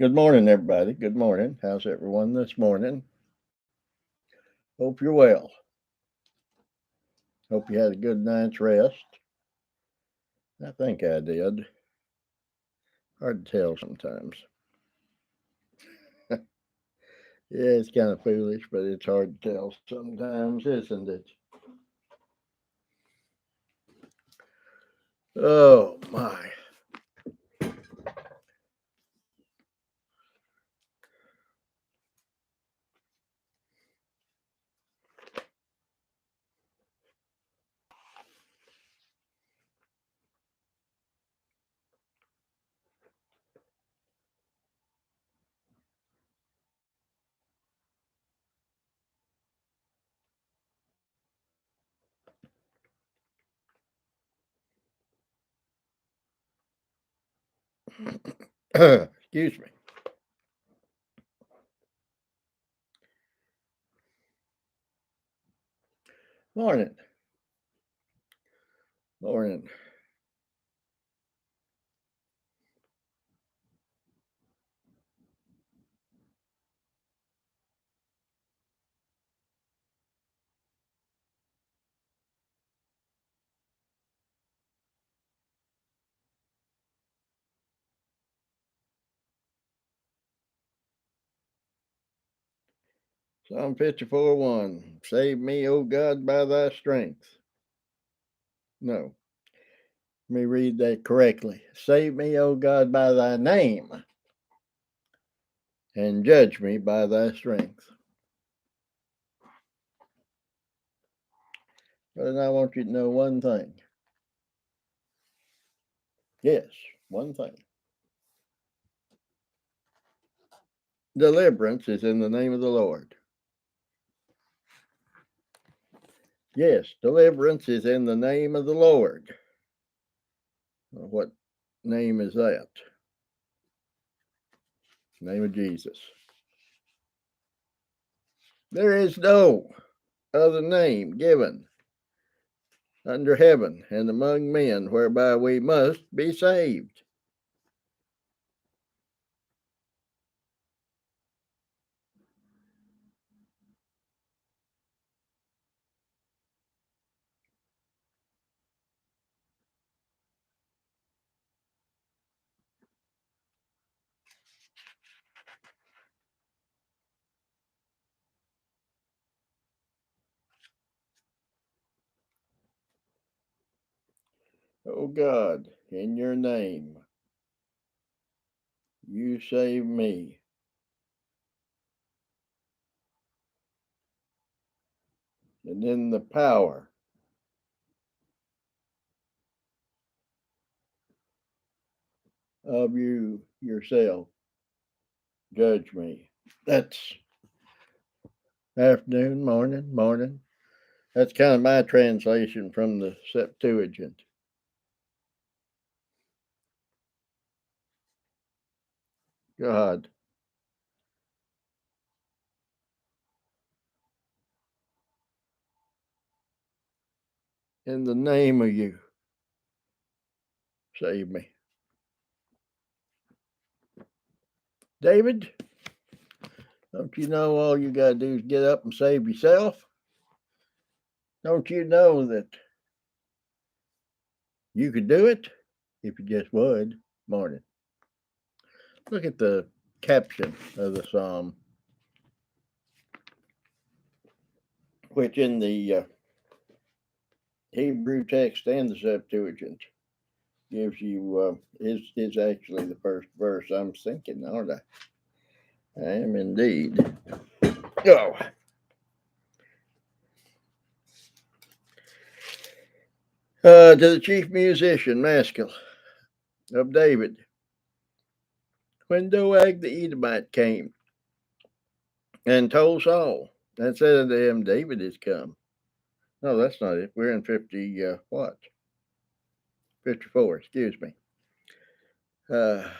Good morning, everybody. Good morning. How's everyone this morning? Hope you're well. Hope you had a good night's rest. I think I did. Hard to tell sometimes. Yeah, it's kind of foolish, but it's hard to tell sometimes, isn't it? Oh, my. Excuse me. Morning. Morning. Psalm 54:1. Save me, O God, by thy strength. No, let me read that correctly. Save me, O God, by thy name, and judge me by thy strength. But I want you to know one thing. Yes, one thing. Deliverance is in the name of the Lord. Yes, deliverance is in the name of the Lord. What name is that? Name of Jesus. There is no other name given under heaven and among men whereby we must be saved. Oh God, in your name, you save me. And in the power of you yourself, judge me. That's afternoon, morning. That's kind of my translation from the Septuagint. God, in the name of you, save me. David, don't you know all you got to do is get up and save yourself? Don't you know that you could do it if you just would? Morning. Look at the caption of the psalm, which in the Hebrew text and the Septuagint gives you is actually the first verse. I'm thinking, aren't I? I am indeed. Oh, to the chief musician, Maskil of David, when Doeg the Edomite came and told Saul and said unto him, David is come. No, that's not it. We're in 50, what? 54, excuse me. To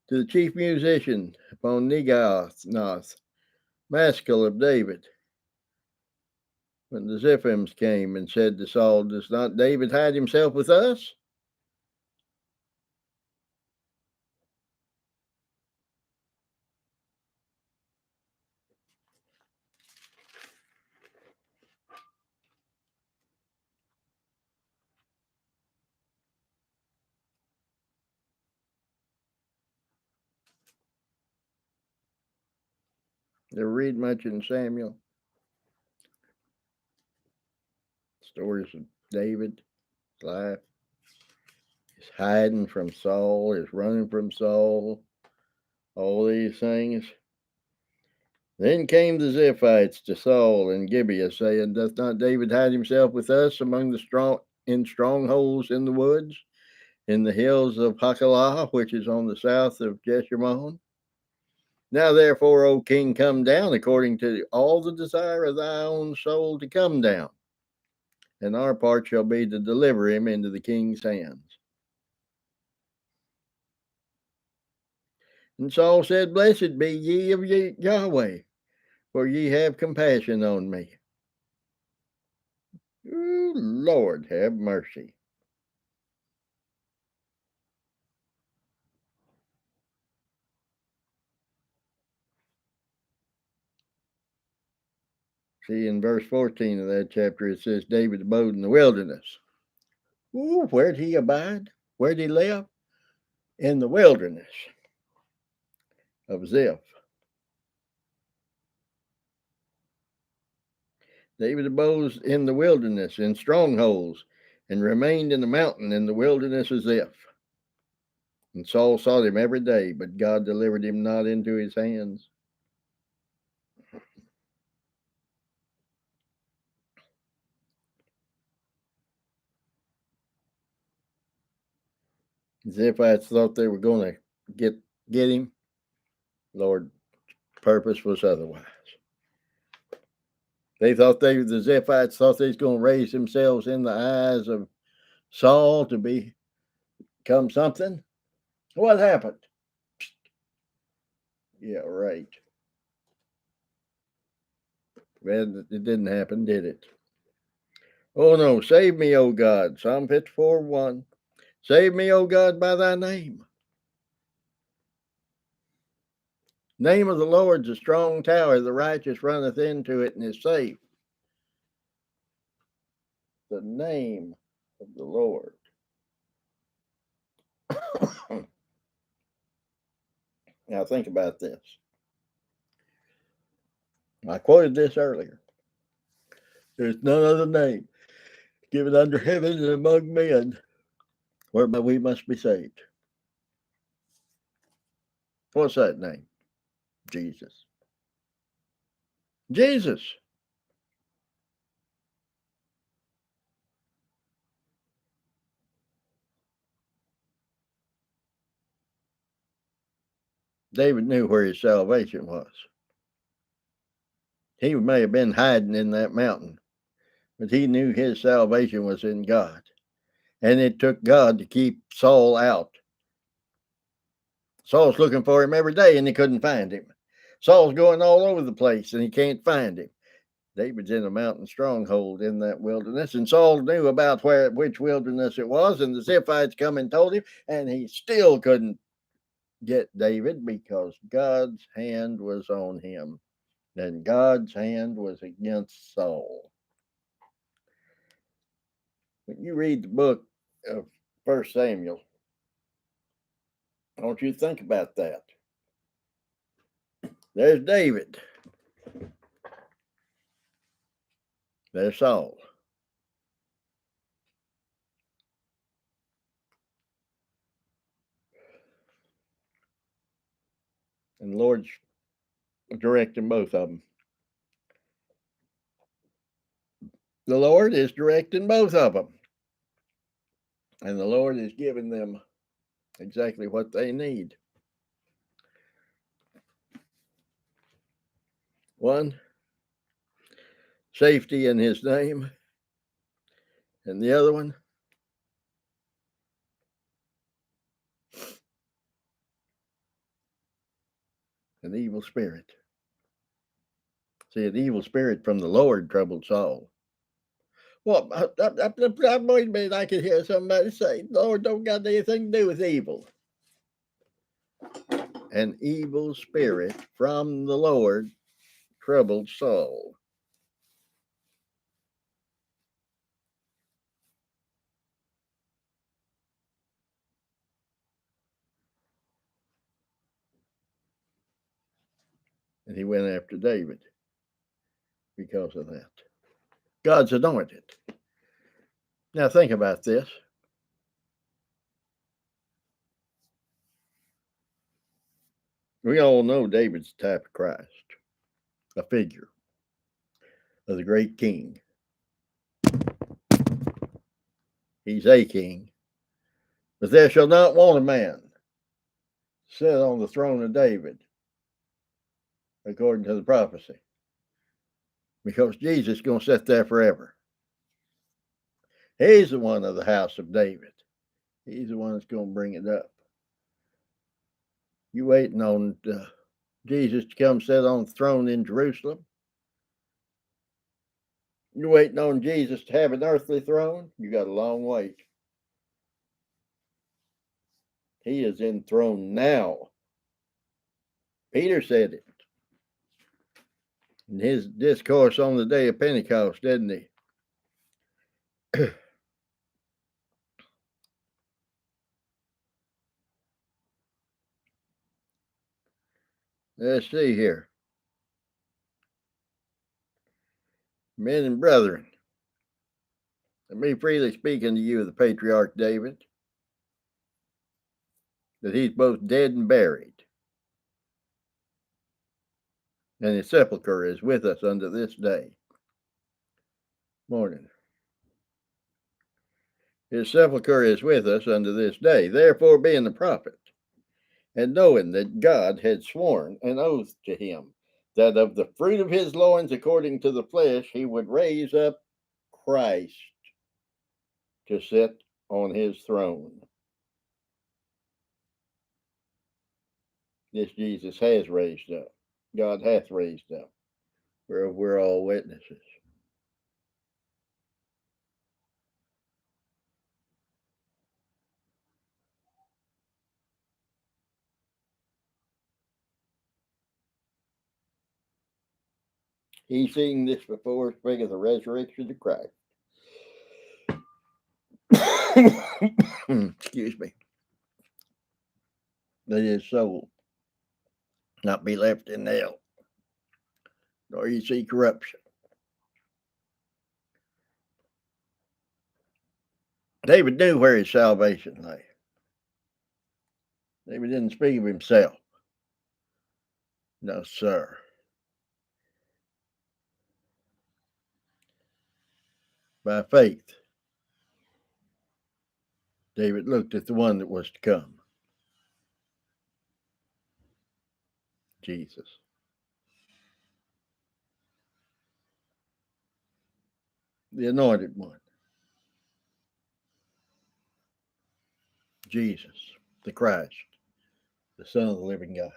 the chief musician upon Negoth, Maskil of David, when the Ziphims came and said to Saul, does not David hide himself with us? Ever read much in Samuel? Stories of David's life. He's hiding from Saul, he's running from Saul, all these things. Then came the Ziphites to Saul in Gibeah, saying, Doth not David hide himself with us among the strongholds in the woods, in the hills of Hachilah, which is on the south of Jeshimon? Now therefore, O king, come down according to all the desire of thy own soul to come down, and our part shall be to deliver him into the king's hands. And Saul said, Blessed be ye of Yahweh, for ye have compassion on me. Ooh, Lord, have mercy. See, in verse 14 of that chapter, it says David abode in the wilderness. Ooh, where'd he abide? Where'd he live? In the wilderness of Ziph. David abode in the wilderness, in strongholds, and remained in the mountain in the wilderness of Ziph. And Saul sought him every day, but God delivered him not into his hands. Ziphites thought they were going to get him. Lord's purpose was otherwise. The Ziphites thought they was going to raise themselves in the eyes of Saul to become something. What happened? Yeah, right. Well, it didn't happen, did it? Oh no, save me, O God. Psalm 54:1. Save me, O God, by thy name. Name of the Lord's a strong tower. The righteous runneth into it and is safe. The name of the Lord. Now think about this. I quoted this earlier. There's none other name given under heaven and among men whereby we must be saved. What's that name? Jesus. Jesus. David knew where his salvation was. He may have been hiding in that mountain, but he knew his salvation was in God. And it took God to keep Saul out. Saul's looking for him every day and he couldn't find him. Saul's going all over the place and he can't find him. David's in a mountain stronghold in that wilderness, and Saul knew about which wilderness it was, and the Ziphites come and told him, and he still couldn't get David because God's hand was on him, and God's hand was against Saul. When you read the book of 1 Samuel, I want you to think about that. There's David. There's Saul. And the Lord's directing both of them. The Lord is directing both of them. And the Lord is giving them exactly what they need. One, safety in his name. And the other one, an evil spirit. See, an evil spirit from the Lord troubled Saul. Well, wait a minute, I could hear somebody say, Lord don't got anything to do with evil. An evil spirit from the Lord troubled Saul. And he went after David because of that. God's anointed. Now think about this. We all know David's the type of Christ, a figure of the great king. He's a king. But there shall not want a man sit on the throne of David, according to the prophecy. Because Jesus is going to sit there forever. He's the one of the house of David. He's the one that's going to bring it up. You waiting on Jesus to come sit on the throne in Jerusalem? You waiting on Jesus to have an earthly throne? You got a long wait. He is enthroned now. Peter said it in his discourse on the day of Pentecost, didn't he? Let's see here. Men and brethren, let me freely speak unto you of the patriarch David, that he's both dead and buried, and his sepulchre is with us unto this day. Morning. His sepulchre is with us unto this day. Therefore, being the prophet, and knowing that God had sworn an oath to him, that of the fruit of his loins, according to the flesh, he would raise up Christ to sit on his throne. This Jesus has raised up. God hath raised up. We're all witnesses. He seeing this before spake of the resurrection of Christ. Excuse me. That his soul not be left in hell, nor you see corruption. David knew where his salvation lay. David didn't speak of himself. No, sir. By faith, David looked at the one that was to come, Jesus. The anointed one, Jesus, the Christ, the Son of the living God,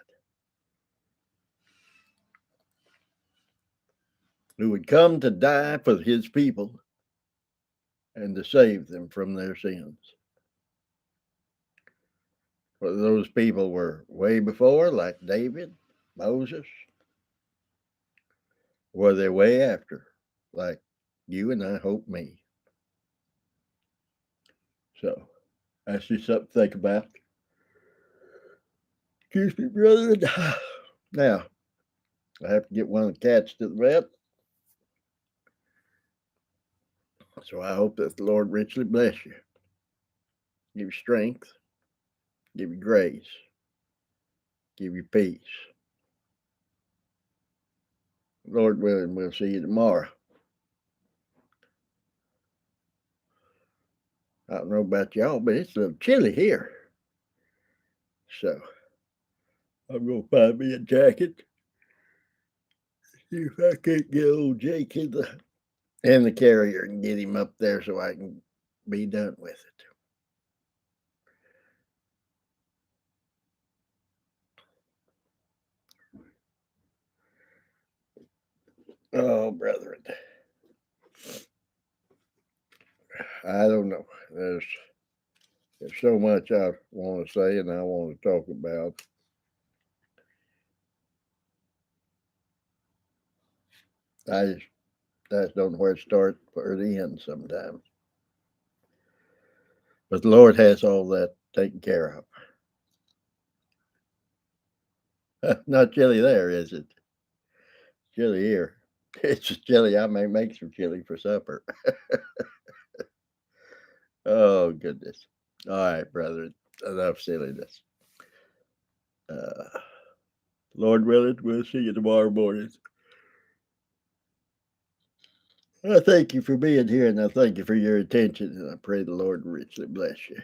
who would come to die for his people and to save them from their sins. Whether those people were way before, like David, Moses, or they're way after, like you and I hope me. So that's just something to think about. Excuse me, brother. Now, I have to get one of the cats to the vet. So I hope that the Lord richly bless you, give you strength, give you grace, give you peace. Lord willing, we'll see you tomorrow. I don't know about y'all, but it's a little chilly here. So I'm going to find me a jacket. See if I can't get old Jake in the carrier and get him up there so I can be done with it. Oh, brethren. I don't know. There's so much I want to say and I want to talk about. I just don't know where to start or to end sometimes. But the Lord has all that taken care of. Not chilly there, is it? chili here. It's chili. I may make some chili for supper. Oh, goodness. All right, brother. Enough silliness. Lord willing, we'll see you tomorrow morning. I thank you for being here, and I thank you for your attention, and I pray the Lord richly bless you.